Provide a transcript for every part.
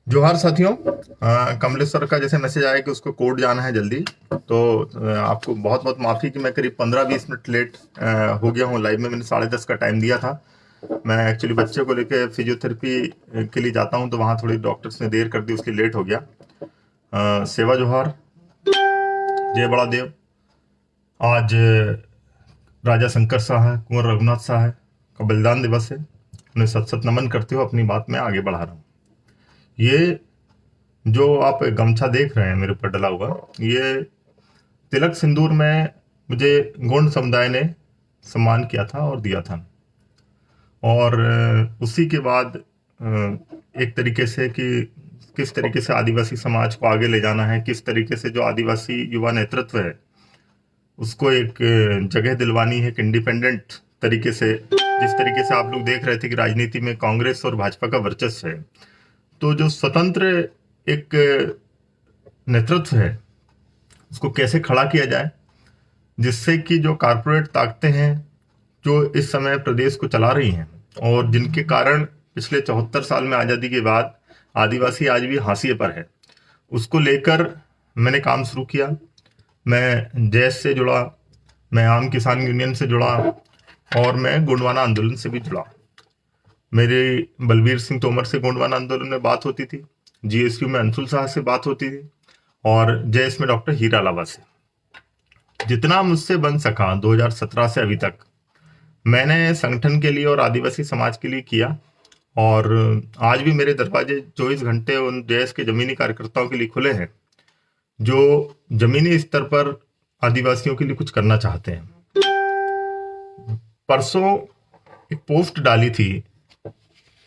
जोहार साथियों। कमलेश सर का जैसे मैसेज आया कि उसको कोर्ट जाना है जल्दी, तो आपको बहुत बहुत माफी कि मैं करीब 15-20 मिनट लेट हो गया हूँ। लाइव में मैंने 10:30 का टाइम दिया था। मैं एक्चुअली बच्चे को लेके फिजियोथेरेपी के लिए जाता हूँ, तो वहाँ थोड़ी डॉक्टर्स ने देर कर दी, उसके लिए लेट हो गया। सेवा जोहार, जय बड़ा देव। आज राजा शंकर शाह, कुंवर रघुनाथ शाह का बलिदान दिवस है। उन्हें सत सत नमन करते हुए अपनी बात में आगे बढ़ा रहा हूँ। ये जो आप गमछा देख रहे हैं मेरे ऊपर डला हुआ, ये तिलक सिंदूर में मुझे गोंड समुदाय ने सम्मान किया था और दिया था। और उसी के बाद एक तरीके से कि किस तरीके से आदिवासी समाज को आगे ले जाना है, किस तरीके से जो आदिवासी युवा नेतृत्व है उसको एक जगह दिलवानी है, एक इंडिपेंडेंट तरीके से। जिस तरीके से आप लोग देख रहे थे कि राजनीति में कांग्रेस और भाजपा का वर्चस्व है, तो जो स्वतंत्र एक नेतृत्व है उसको कैसे खड़ा किया जाए, जिससे कि जो कारपोरेट ताकतें हैं जो इस समय प्रदेश को चला रही हैं और जिनके कारण पिछले 74 साल में आज़ादी के बाद आदिवासी आज भी हाशिए पर है, उसको लेकर मैंने काम शुरू किया। मैं जैस से जुड़ा, मैं आम किसान यूनियन से जुड़ा और मैं गोंडवाना आंदोलन से भी जुड़ा। मेरे बलबीर सिंह तोमर से गोंडवाना आंदोलन में बात होती थी, जीएसयू में अंशुल शाह से बात होती थी और जैस में डॉक्टर हीरा लावा से। जितना मुझसे बन सका 2017 से अभी तक मैंने संगठन के लिए और आदिवासी समाज के लिए किया। और आज भी मेरे दरवाजे 24 घंटे उन जैस के जमीनी कार्यकर्ताओं के लिए खुले हैं जो जमीनी स्तर पर आदिवासियों के लिए कुछ करना चाहते हैं। परसों एक पोस्ट डाली थी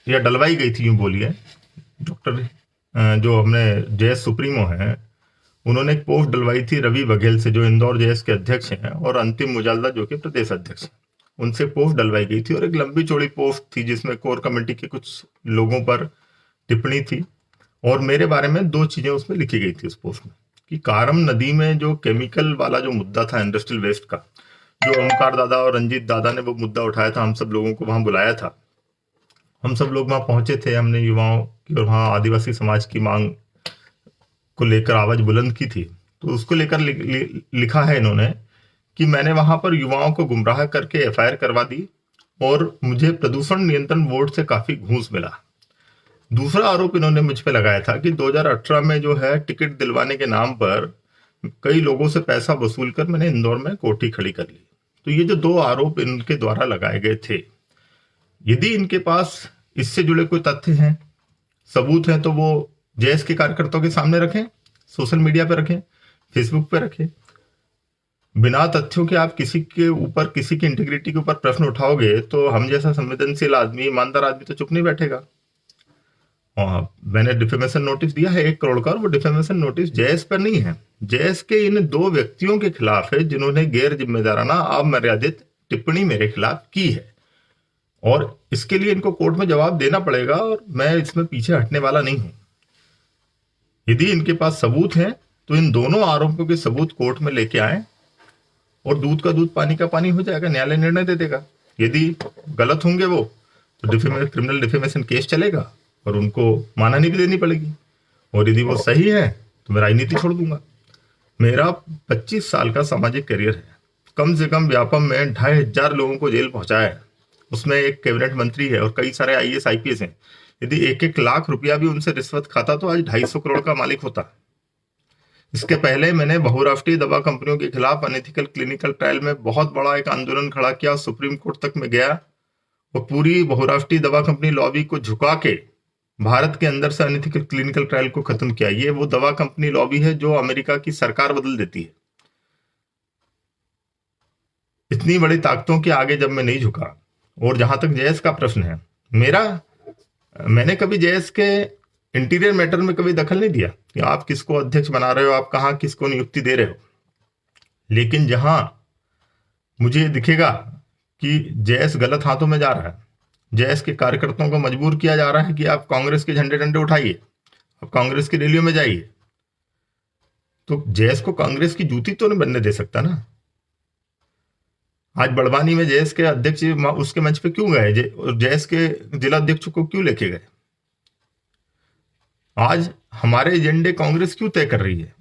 या डलवाई गई थी, यूं बोलिए, डॉक्टर जो हमने जेएस सुप्रीमो हैं उन्होंने एक पोस्ट डलवाई थी रवि बघेल से, जो इंदौर जेएस के अध्यक्ष हैं, और अंतिम मुजालदा जो कि प्रदेश अध्यक्ष हैं, उनसे पोस्ट डलवाई गई थी। और एक लंबी चौड़ी पोस्ट थी जिसमें कोर कमेटी के कुछ लोगों पर टिप्पणी थी और मेरे बारे में 2 चीजें उसमें लिखी गई थी उस पोस्ट में, कि कारम नदी में जो केमिकल वाला जो मुद्दा था इंडस्ट्रियल वेस्ट का, जो ओमकार दादा और रंजीत दादा ने वो मुद्दा उठाया था, हम सब लोगों को वहां बुलाया था, हम सब लोग वहां पहुंचे थे, हमने युवाओं की और वहां आदिवासी समाज की मांग को लेकर आवाज बुलंद की थी। तो उसको लेकर लिखा है इन्होंने कि मैंने वहां पर युवाओं को गुमराह करके एफआईआर करवा दी और मुझे प्रदूषण नियंत्रण बोर्ड से काफी घूस मिला। दूसरा आरोप इन्होंने मुझ पे लगाया था कि 2018 में जो है टिकट दिलवाने के नाम पर कई लोगों से पैसा वसूल कर मैंने इंदौर में कोठी खड़ी कर ली। तो ये जो 2 आरोप इनके द्वारा लगाए गए थे, यदि इनके पास इससे जुड़े कोई तथ्य हैं, सबूत हैं, तो वो जेएस के कार्यकर्ताओं के सामने रखें, सोशल मीडिया पे रखें, फेसबुक पे रखें। बिना तथ्यों के आप किसी के ऊपर, किसी की इंटीग्रिटी के ऊपर प्रश्न उठाओगे तो हम जैसा संवेदनशील आदमी, ईमानदार आदमी तो चुप नहीं बैठेगा। मैंने डिफेमेशन नोटिस दिया है 1 करोड़ का, और वो डिफेमेशन नोटिस जेएस पर नहीं है, जेएस के इन 2 व्यक्तियों के खिलाफ है जिन्होंने गैर जिम्मेदाराना अमर्यादित टिप्पणी मेरे खिलाफ की है और इसके लिए इनको कोर्ट में जवाब देना पड़ेगा और मैं इसमें पीछे हटने वाला नहीं हूं। यदि इनके पास सबूत हैं तो इन दोनों आरोपों के सबूत कोर्ट में लेके आए और दूध का दूध पानी का पानी हो जाएगा, न्यायालय निर्णय दे देगा। यदि गलत होंगे वो तो क्रिमिनल डिफेमेशन केस चलेगा और उनको मानहानि भी देनी पड़ेगी, और यदि वो सही है तो मैं राजनीति छोड़ दूंगा। मेरा 25 साल का सामाजिक करियर है, कम से कम व्यापम में 2500 लोगों को जेल पहुंचाया है, उसमें एक कैबिनेट मंत्री है और कई सारे आईएएस आईपीएस हैं। यदि 1-1 लाख रुपया भी उनसे रिश्वत खाता तो आज 250 करोड़ का मालिक होता। इसके पहले मैंने बहुराष्ट्रीय दवा कंपनियों के खिलाफ अनएथिकल क्लिनिकल ट्रायल में बहुत बड़ा एक आंदोलन खड़ा किया, सुप्रीम कोर्ट तक में गया, वो पूरी बहुराष्ट्रीय दवा कंपनी लॉबी को झुका के भारत के अंदर से अनएथिकल क्लिनिकल ट्रायल को खत्म किया। ये वो दवा कंपनी लॉबी है जो अमेरिका की सरकार बदल देती है। इतनी बड़ी ताकतों के आगे जब मैं नहीं झुका, और जहां तक जेएस का प्रश्न है, मैंने कभी जेएस के इंटीरियर मैटर में कभी दखल नहीं दिया कि आप किसको अध्यक्ष बना रहे हो, आप कहाँ किसको नियुक्ति दे रहे हो। लेकिन जहां मुझे दिखेगा कि जेएस गलत हाथों में जा रहा है, जेएस के कार्यकर्ताओं को मजबूर किया जा रहा है कि आप कांग्रेस के झंडे डंडे उठाइए, आप कांग्रेस की रैलियों में जाइए, तो जेएस को कांग्रेस की जूती तो नहीं बनने दे सकता ना। आज बड़वानी में जेएस के अध्यक्ष उसके मंच पे क्यों गए, जेएस के जिला अध्यक्ष को क्यों लेके गए? आज हमारे एजेंडे कांग्रेस क्यों तय कर रही है?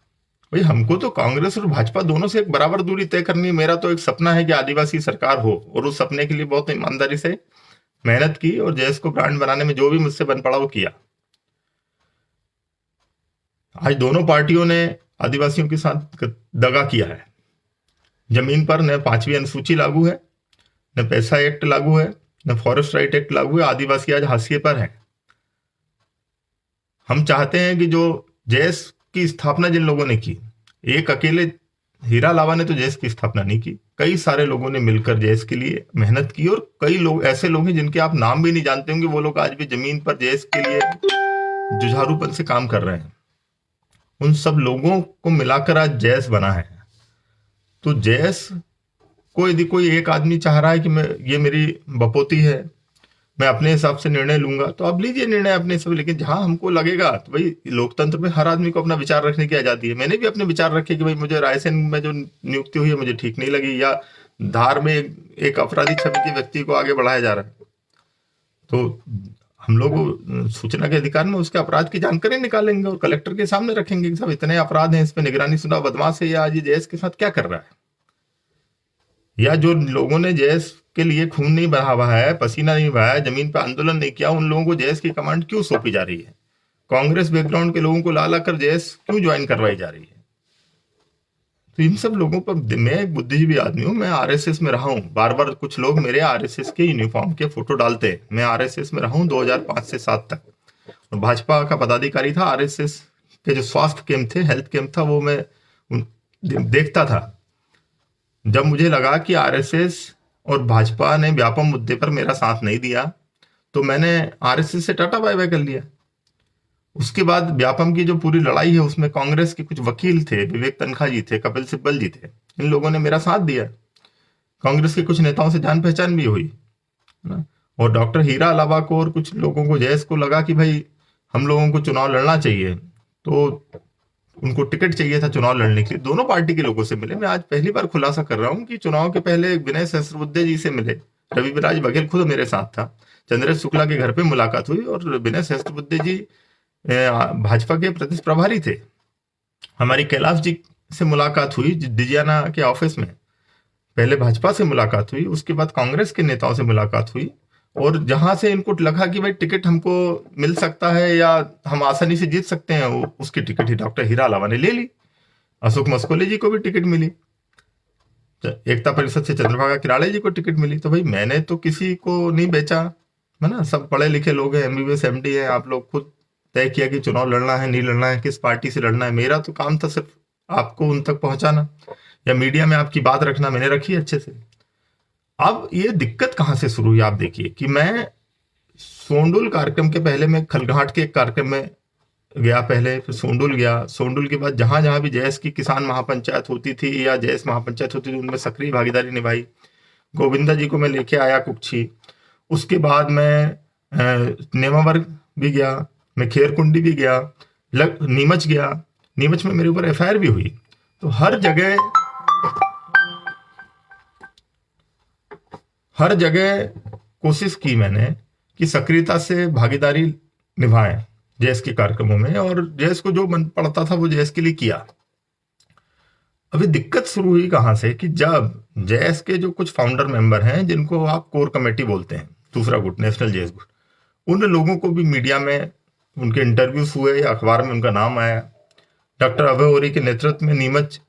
भाई हमको तो कांग्रेस और भाजपा दोनों से एक बराबर दूरी तय करनी है। मेरा तो एक सपना है कि आदिवासी सरकार हो, और उस सपने के लिए बहुत ईमानदारी से मेहनत की, और जेएस को ब्रांड बनाने में जो भी मुझसे बन पड़ा वो किया। आज दोनों पार्टियों ने आदिवासियों के साथ दगा किया है। जमीन पर न 5वीं अनुसूची लागू है, न पैसा एक्ट लागू है, न फॉरेस्ट राइट एक्ट लागू है। आदिवासी आज हाशिए पर है। हम चाहते हैं कि जो जेएस की स्थापना जिन लोगों ने की, एक अकेले हीरा लावा ने तो जेएस की स्थापना नहीं की, कई सारे लोगों ने मिलकर जेएस के लिए मेहनत की, और कई लोग ऐसे लोग हैं जिनके आप नाम भी नहीं जानते होंगे, वो लोग आज भी जमीन पर जेएस के लिए जुझारूपन से काम कर रहे हैं। उन सब लोगों को मिलाकर आज जेएस बना है। तो जेएस को यदि कोई एक आदमी चाह रहा है कि ये मेरी बपोती है, मैं अपने हिसाब से निर्णय लूंगा, तो आप लीजिए निर्णय अपने हिसाब से। लेकिन जहां हमको लगेगा, तो भाई लोकतंत्र में हर आदमी को अपना विचार रखने की आजादी है। मैंने भी अपने विचार रखे कि भाई मुझे रायसेन में जो नियुक्ति हुई है मुझे ठीक नहीं लगी, या धार में एक अपराधी छवि के व्यक्ति को आगे बढ़ाया जा रहा है, तो हम लोग सूचना के अधिकार में उसके अपराध की जानकारी निकालेंगे और कलेक्टर के सामने रखेंगे कि सब इतने अपराध हैं, इस पर निगरानी सुना बदमाश है, या आज जेएस के साथ क्या कर रहा है, या जो लोगों ने जेएस के लिए खून नहीं बहावा है, पसीना नहीं बहाया, जमीन पर आंदोलन नहीं किया, उन लोगों को जेएस की कमांड क्यों सौंपी जा रही है? कांग्रेस बैकग्राउंड के लोगों को ला कर जेएस क्यों ज्वाइन करवाई जा रही है? तो इन सब लोगों पर, मैं एक बुद्धिजीवी आदमी हूं, मैं आरएसएस में रहा हूं। बार बार कुछ लोग मेरे आरएसएस के यूनिफॉर्म के फोटो डालते हैं। मैं आरएसएस में रहा हूं 2005 से 7 तक, और भाजपा का पदाधिकारी था। आरएसएस के जो स्वास्थ्य कैंप थे, हेल्थ कैंप था, वो मैं देखता था। जब मुझे लगा कि आरएसएस और भाजपा ने व्यापम मुद्दे पर मेरा साथ नहीं दिया, तो मैंने आरएसएस से टाटा बाय बाय कर लिया। उसके बाद व्यापम की जो पूरी लड़ाई है उसमें कांग्रेस के कुछ वकील थे, विवेक तनखा जी थे, कपिल सिब्बल जी थे, इन लोगों ने मेरा साथ दिया। कांग्रेस के कुछ नेताओं से जान पहचान भी हुई ना, और डॉक्टर हीरा अलावा को और कुछ लोगों को, जेएस को लगा कि भाई हम लोगों को चुनाव लड़ना चाहिए, तो उनको टिकट चाहिए था चुनाव लड़ने के लिए। दोनों पार्टी के लोगों से मिले। मैं आज पहली बार खुलासा कर रहा हूं कि चुनाव के पहले विनय सहस्त्रबुद्धे जी से मिले, रविराज बघेल खुद मेरे साथ था, चंद्रेश शुक्ला के घर पे मुलाकात हुई, और विनय सहस्त्रबुद्धे जी भाजपा के प्रदेश प्रभारी थे। हमारी कैलाश जी से मुलाकात हुई डिजियाना के ऑफिस में। पहले भाजपा से मुलाकात हुई, उसके बाद कांग्रेस के नेताओं से मुलाकात हुई, और जहां से इनको लगा कि भाई टिकट हमको मिल सकता है या हम आसानी से जीत सकते हैं, उसकी टिकट ही डॉक्टर हीरा अलावा ने ले ली। अशोक मस्कोले जी को भी टिकट मिली, एकता परिषद से चंद्रभागा किराड़े जी को टिकट मिली। तो भाई मैंने तो किसी को नहीं बेचा, है ना, सब पढ़े लिखे लोग हैं, एमबीबीएस एमडी है, आप लोग खुद तय किया कि चुनाव लड़ना है नहीं लड़ना है, किस पार्टी से लड़ना है। मेरा तो काम था सिर्फ आपको उन तक पहुंचाना या मीडिया में आपकी बात रखना, मैंने रखी अच्छे से। अब ये दिक्कत कहां से शुरू हुई, आप देखिए कि मैं सोंडुल कार्यक्रम के पहले मैं खलघाट के एक कार्यक्रम में गया, पहले फिर सोंडुल गया। सोंडुल के बाद जहां जहां भी जेएस की किसान महापंचायत होती थी या जेएस महापंचायत होती थी, उनमें सक्रिय भागीदारी निभाई। गोविंदा जी को मैं लेके आया कुक्षी। उसके बाद मैं नेमावर भी गया, मैं खेरकुंडी भी गया, नीमच गया। नीमच में मेरे ऊपर एफआईआर भी हुई। तो हर जगह कोशिश की मैंने कि सक्रियता से भागीदारी निभाएं जैस के कार्यक्रमों में, और जैस को जो मन पड़ता था वो जैस के लिए किया। अभी दिक्कत शुरू हुई कहां से कि जब जैस के जो कुछ फाउंडर मेंबर हैं, जिनको आप कोर कमेटी बोलते हैं, दूसरा गुट, नेशनल जैस गुट, उन लोगों को भी मीडिया में उनके इंटरव्यूज हुए या अखबार में उनका नाम आया। डॉक्टर अभय ओरी के नेतृत्व में नीमच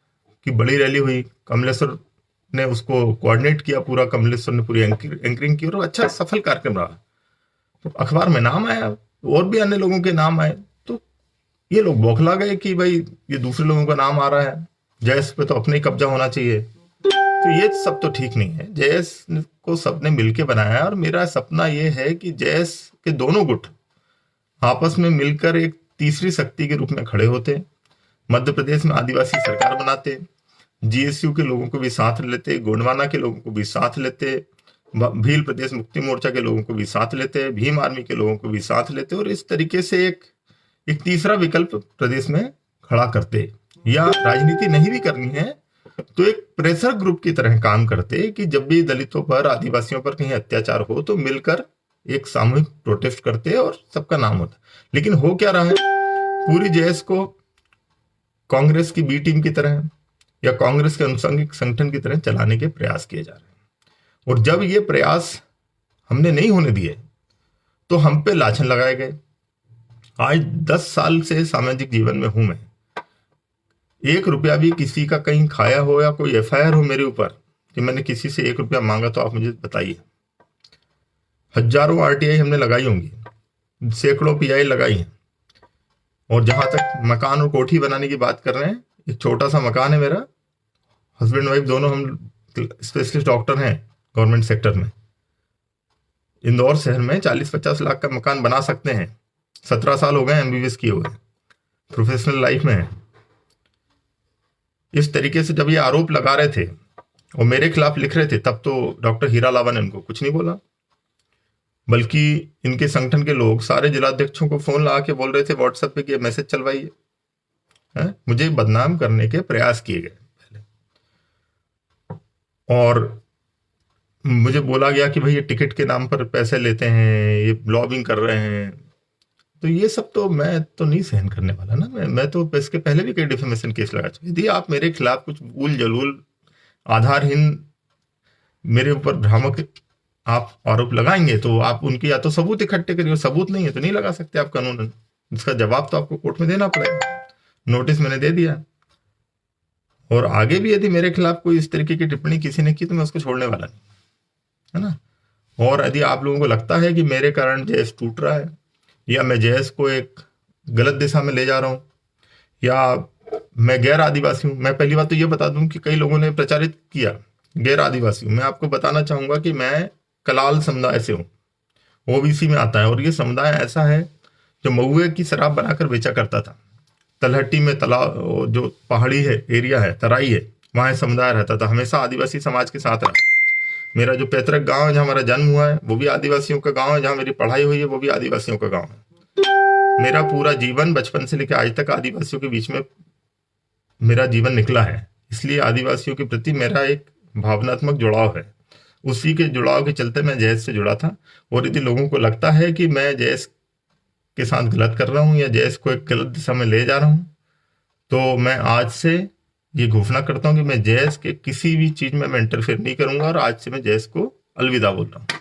की बड़ी रैली हुई, कमलेश्वर ने उसको कोऑर्डिनेट किया, पूरा कमलेश्वर ने पूरी एंकरिंग की, और अच्छा सफल कार्यक्रम रहा। तो अखबार में नाम आया, और भी अन्य लोगों के नाम आए, तो ये लोग बौखला गए कि भाई ये दूसरे लोगों का नाम आ रहा है, जैस पे तो अपने ही कब्जा होना चाहिए। तो ये सब तो ठीक नहीं है। जैस को सबने मिलके बनाया है, और मेरा सपना ये है कि जैस के दोनों गुट आपस में मिलकर एक तीसरी शक्ति के रूप में खड़े होते, मध्य प्रदेश में आदिवासी सरकार बनाते, जीएसयू के लोगों को भी साथ लेते, गोंडवाना के लोगों को भी साथ लेते, भील प्रदेश मुक्ति मोर्चा के लोगों को भी साथ लेते, भीम आर्मी के लोगों को भी साथ लेते, और इस तरीके से एक तीसरा विकल्प प्रदेश में खड़ा करते। या राजनीति नहीं भी करनी है तो एक प्रेशर ग्रुप की तरह काम करते कि जब भी दलितों पर, आदिवासियों पर कहीं अत्याचार हो तो मिलकर एक सामूहिक प्रोटेस्ट करते और सबका नाम होता। लेकिन हो क्या रहा है, पूरी जैस को कांग्रेस की बी टीम की तरह या कांग्रेस के अनुषंगिक संगठन की तरह चलाने के प्रयास किए जा रहे हैं। और जब ये प्रयास हमने नहीं होने दिए तो हम पे लाछन लगाए गए। आज 10 साल से सामाजिक जीवन में हूं मैं, 1 रुपया भी किसी का कहीं खाया हो या कोई एफआईआर हो मेरे ऊपर कि मैंने किसी से 1 रुपया मांगा तो आप मुझे बताइए। हजारों आरटीआई हमने लगाई होंगी, सैकड़ों पीआई लगाई है। और जहां तक मकान और कोठी बनाने की बात कर रहे हैं, एक छोटा सा मकान है मेरा, हस्बैंड वाइफ दोनों हम स्पेशलिस्ट डॉक्टर हैं गवर्नमेंट सेक्टर में। इंदौर शहर में 40-50 लाख का मकान बना सकते हैं। 17 साल हो गए एमबीबीएस किए हुए, प्रोफेशनल लाइफ में है। इस तरीके से जब ये आरोप लगा रहे थे और मेरे खिलाफ लिख रहे थे, तब तो डॉक्टर हीरा लावा ने उनको कुछ नहीं बोला, बल्कि इनके संगठन के लोग सारे जिलाध्यक्षों को फोन लगा के बोल रहे थे व्हाट्सएप पे कि मैसेज चलवाइए। मुझे बदनाम करने के प्रयास किए गए पहले, और मुझे बोला गया कि भाई ये टिकट के नाम पर पैसे लेते हैं, ये लॉबिंग कर रहे हैं। तो ये सब तो मैं तो नहीं सहन करने वाला ना। मैं तो इसके पहले भी कई डिफेमेशन केस लगा चुका। यदि आप मेरे खिलाफ कुछ उल जलूल आधारहीन मेरे ऊपर भ्रामक आप आरोप लगाएंगे तो आप उनकी या तो सबूत इकट्ठे करिए, सबूत नहीं है तो नहीं लगा सकते आप कानूनन। इसका जवाब तो आपको कोर्ट में देना पड़ेगा। नोटिस मैंने दे दिया, और आगे भी यदि मेरे खिलाफ कोई इस तरीके की टिप्पणी किसी ने की तो मैं उसको छोड़ने वाला नहीं, है ना। और यदि आप लोगों को लगता है कि मेरे कारण जैस टूट रहा है या मैं जैस को एक गलत दिशा में ले जा रहा हूं या मैं गैर आदिवासी हूं, मैं पहली बात तो ये बता दूं कि कई लोगों ने प्रचारित किया गैर आदिवासी हूं। मैं आपको बताना चाहूंगा कि मैं कलाल समुदाय से हूं, ओबीसी में आता है, और ये समुदाय ऐसा है जो महुए की शराब बनाकर बेचा करता था। तलहट्टी में तालाब, जो पहाड़ी है एरिया है, तराई है, वहां समुदाय रहता था, हमेशा आदिवासी समाज के साथ रहा। मेरा जो पैतृक गांव है जहां हमारा जन्म हुआ है वो भी आदिवासियों का गांव है, जहां मेरी पढ़ाई हुई है वो भी आदिवासियों का गांव है। मेरा पूरा जीवन बचपन से लेकर आज तक आदिवासियों के बीच में मेरा जीवन निकला है, इसलिए आदिवासियों के प्रति मेरा एक भावनात्मक जुड़ाव है। उसी के जुड़ाव के चलते मैं जैस से जुड़ा था। और यदि लोगों को लगता है कि मैं जैस के साथ गलत कर रहा हूं या जैस को एक गलत दिशा में ले जा रहा हूं, तो मैं आज से ये घोषणा करता हूं कि मैं जैस के किसी भी चीज में मैं इंटरफेयर नहीं करूंगा, और आज से मैं जैस को अलविदा बोल रहा हूं।